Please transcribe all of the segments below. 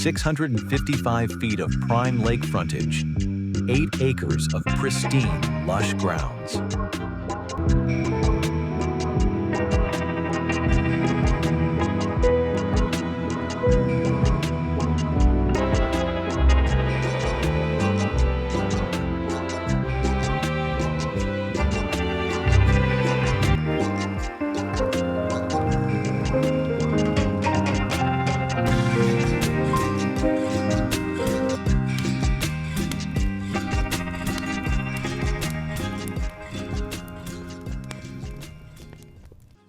655 feet of prime lake frontage, 8 acres of pristine, lush grounds.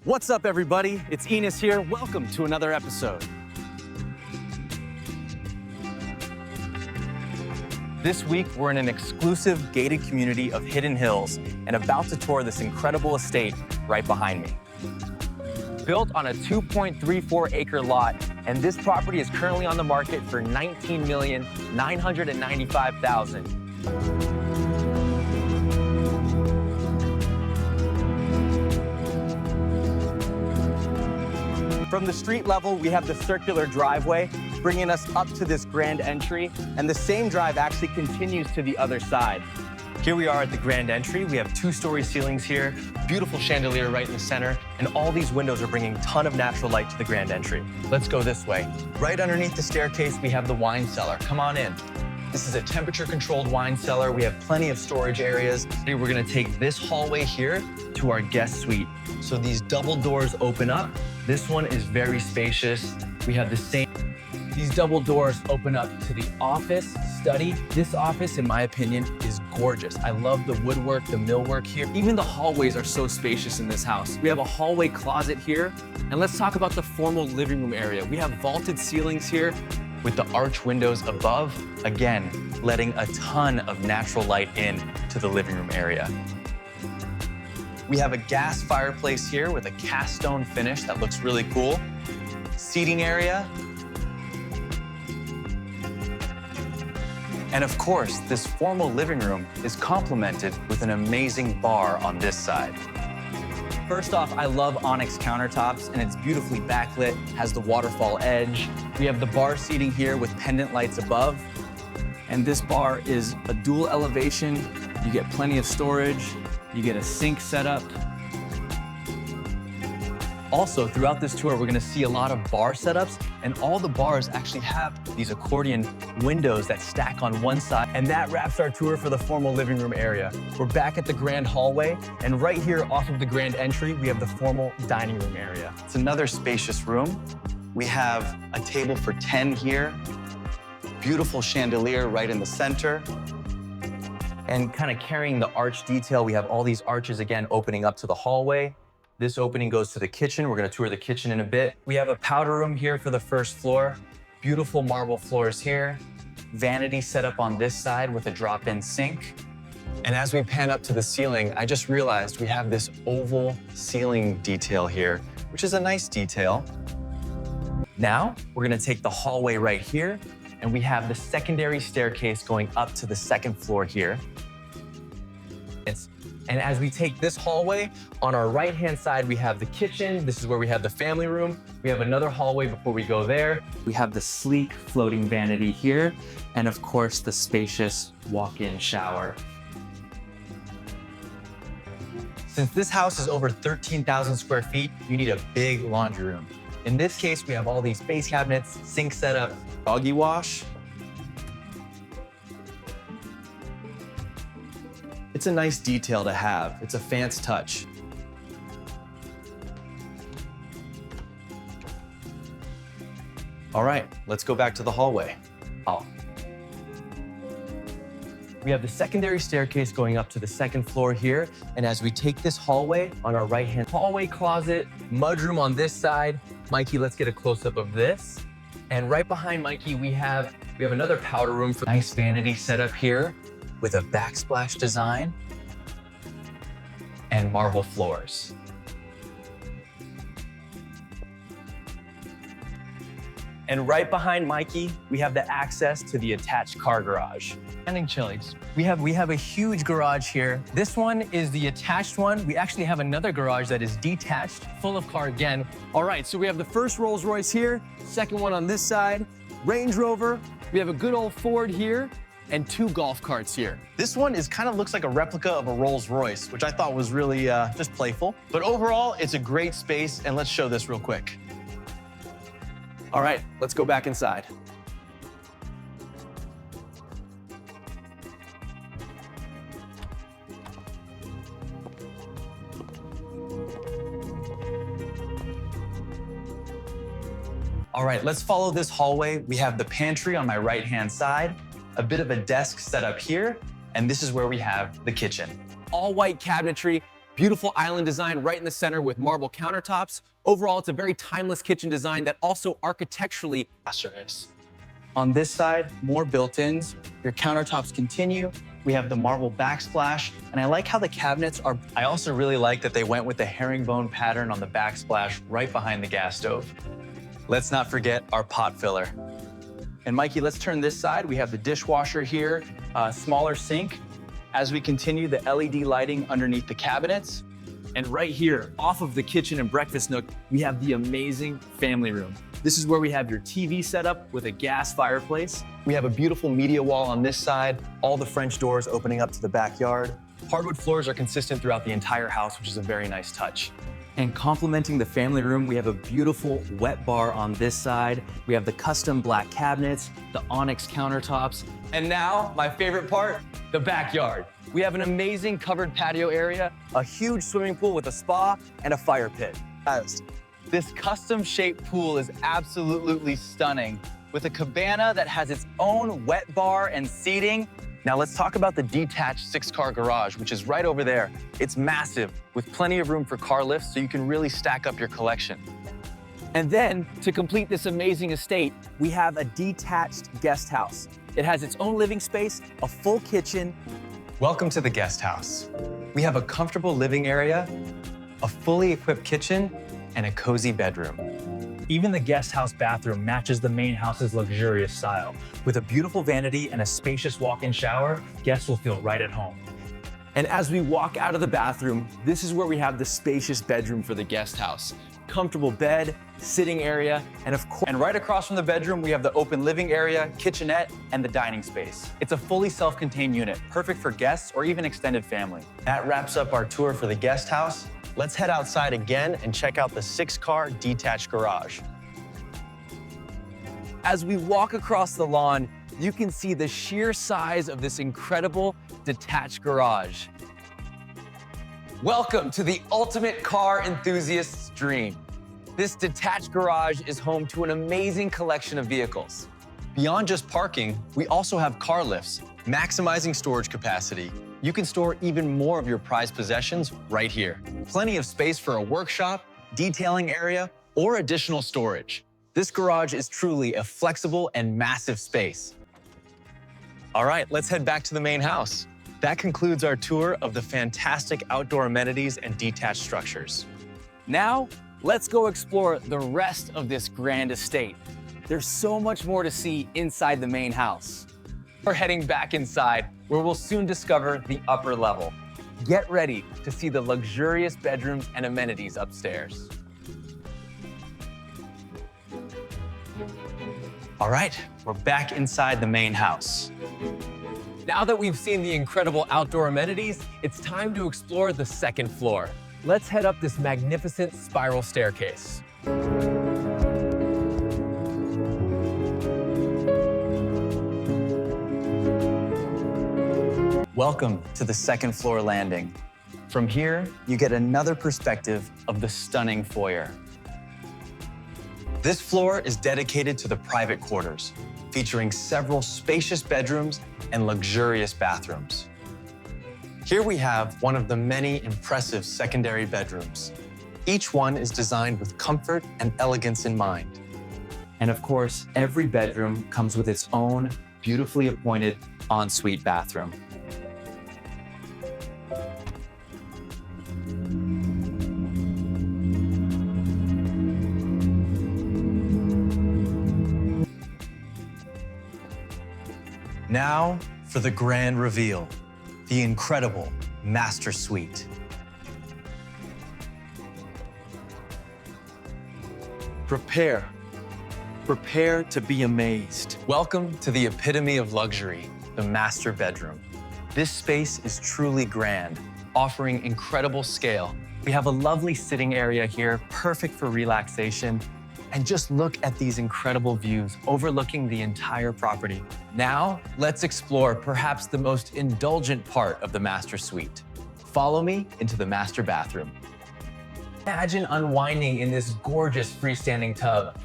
What's up, everybody? It's Enos here. Welcome to another episode. This week, we're in an exclusive gated community of hidden hills and about to tour this incredible estate right behind me. Built on a 2.34 acre lot, and this property is currently on the market for $19,995,000. From the street level, we have the circular driveway, bringing us up to this grand entry, and the same drive actually continues to the other side. Here we are at the grand entry. We have 2-story ceilings here, beautiful chandelier right in the center, and all these windows are bringing a ton of natural light to the grand entry. Let's go this way. Right underneath the staircase, we have the wine cellar. Come on in. This is a temperature-controlled wine cellar. We have plenty of storage areas. We're gonna take this hallway here to our guest suite. So these double doors open up. This one is very spacious. We have the same. These double doors open up to the office, study. This office, in my opinion, is gorgeous. I love the woodwork, the millwork here. Even the hallways are so spacious in this house. We have a hallway closet here. And let's talk about the formal living room area. We have vaulted ceilings here with the arch windows above, again, letting a ton of natural light in to the living room area. We have a gas fireplace here with a cast stone finish that looks really cool. Seating area. And of course, this formal living room is complemented with an amazing bar on this side. First off, I love onyx countertops, and it's beautifully backlit, has the waterfall edge. We have the bar seating here with pendant lights above. And this bar is a dual elevation. You get plenty of storage. You get a sink set up. Also, throughout this tour, we're gonna see a lot of bar setups, and all the bars actually have these accordion windows that stack on one side, and that wraps our tour for the formal living room area. We're back at the grand hallway, and right here off of the grand entry, we have the formal dining room area. It's another spacious room. We have a table for 10 here, beautiful chandelier right in the center. And kind of carrying the arch detail, we have all these arches again opening up to the hallway. This opening goes to the kitchen. We're gonna tour the kitchen in a bit. We have a powder room here for the first floor. Beautiful marble floors here. Vanity set up on this side with a drop-in sink. And as we pan up to the ceiling, I just realized we have this oval ceiling detail here, which is a nice detail. Now, we're gonna take the hallway right here, and we have the secondary staircase going up to the second floor here. And as we take this hallway, on our right-hand side, we have the kitchen. This is where we have the family room. We have another hallway before we go there. We have the sleek floating vanity here, and of course, the spacious walk-in shower. Since this house is over 13,000 square feet, you need a big laundry room. In this case, we have all these base cabinets, sink setup, doggy wash. It's a nice detail to have. It's a fancy touch. All right, let's go back to the hallway. We have the secondary staircase going up to the second floor here. And as we take this hallway on our right-hand hallway closet, mudroom on this side. Mikey, let's get a close-up of this. And right behind Mikey, we have another powder room for nice vanity setup here with a backsplash design and marble floors. And right behind Mikey, we have the access to the attached car garage. And Chili's. We have a huge garage here. This one is the attached one. We actually have another garage that is detached, full of car again. All right, so we have the first Rolls Royce here, second one on this side. Range Rover. We have a good old Ford here and 2 golf carts here. This one kind of looks like a replica of a Rolls Royce, which I thought was really just playful. But overall, it's a great space, and let's show this real quick. All right, let's go back inside. All right, let's follow this hallway. We have the pantry on my right-hand side, a bit of a desk set up here, and this is where we have the kitchen. All white cabinetry, beautiful island design right in the center with marble countertops. Overall, it's a very timeless kitchen design that also architecturally is. On this side, more built-ins. Your countertops continue. We have the marble backsplash, and I like how the cabinets are. I also really like that they went with the herringbone pattern on the backsplash right behind the gas stove. Let's not forget our pot filler. And Mikey, let's turn this side. We have the dishwasher here, smaller sink. As we continue, the LED lighting underneath the cabinets. And right here, off of the kitchen and breakfast nook, we have the amazing family room. This is where we have your TV set up with a gas fireplace. We have a beautiful media wall on this side, all the French doors opening up to the backyard. Hardwood floors are consistent throughout the entire house, which is a very nice touch. And complementing the family room, we have a beautiful wet bar on this side. We have the custom black cabinets, the onyx countertops, and now my favorite part, the backyard. We have an amazing covered patio area, a huge swimming pool with a spa, and a fire pit. This custom-shaped pool is absolutely stunning, with a cabana that has its own wet bar and seating. Now let's talk about the detached 6-car garage, which is right over there. It's massive, with plenty of room for car lifts, so you can really stack up your collection. And then, to complete this amazing estate, we have a detached guest house. It has its own living space, a full kitchen. Welcome to the guest house. We have a comfortable living area, a fully equipped kitchen, and a cozy bedroom. Even the guest house bathroom matches the main house's luxurious style. With a beautiful vanity and a spacious walk-in shower, guests will feel right at home. And as we walk out of the bathroom, this is where we have the spacious bedroom for the guest house. Comfortable bed, sitting area, and of course, And right across from the bedroom, we have the open living area, kitchenette, and the dining space. It's a fully self-contained unit, perfect for guests or even extended family. That wraps up our tour for the guest house. Let's head outside again and check out the 6-car detached garage. As we walk across the lawn, you can see the sheer size of this incredible detached garage. Welcome to the ultimate car enthusiast's dream. This detached garage is home to an amazing collection of vehicles. Beyond just parking, we also have car lifts, maximizing storage capacity. You can store even more of your prized possessions right here. Plenty of space for a workshop, detailing area, or additional storage. This garage is truly a flexible and massive space. All right, let's head back to the main house. That concludes our tour of the fantastic outdoor amenities and detached structures. Now, let's go explore the rest of this grand estate. There's so much more to see inside the main house. We're heading back inside, where we'll soon discover the upper level. Get ready to see the luxurious bedrooms and amenities upstairs. All right, we're back inside the main house. Now that we've seen the incredible outdoor amenities, it's time to explore the second floor. Let's head up this magnificent spiral staircase. Welcome to the second floor landing. From here, you get another perspective of the stunning foyer. This floor is dedicated to the private quarters, featuring several spacious bedrooms and luxurious bathrooms. Here we have one of the many impressive secondary bedrooms. Each one is designed with comfort and elegance in mind. And of course, every bedroom comes with its own beautifully appointed ensuite bathroom. Now for the grand reveal, the incredible master suite. Prepare Prepare to be amazed. Welcome to the epitome of luxury, the master bedroom. This space is truly grand, offering incredible scale. We have a lovely sitting area here, perfect for relaxation. And just look at these incredible views overlooking the entire property. Now, let's explore perhaps the most indulgent part of the master suite. Follow me into the master bathroom. Imagine unwinding in this gorgeous freestanding tub.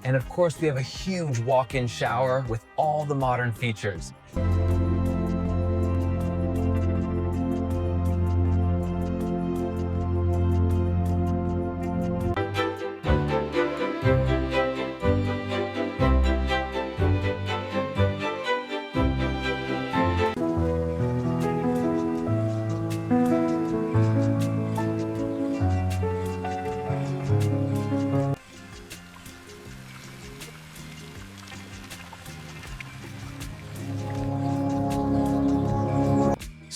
And of course, we have a huge walk-in shower with all the modern features.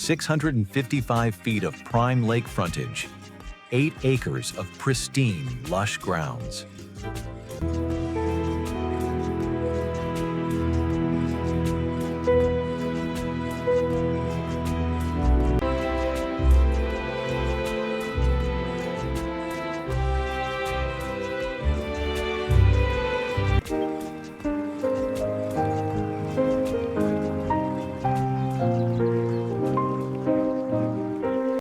.655 feet of prime lake frontage, 8 acres of pristine, lush grounds.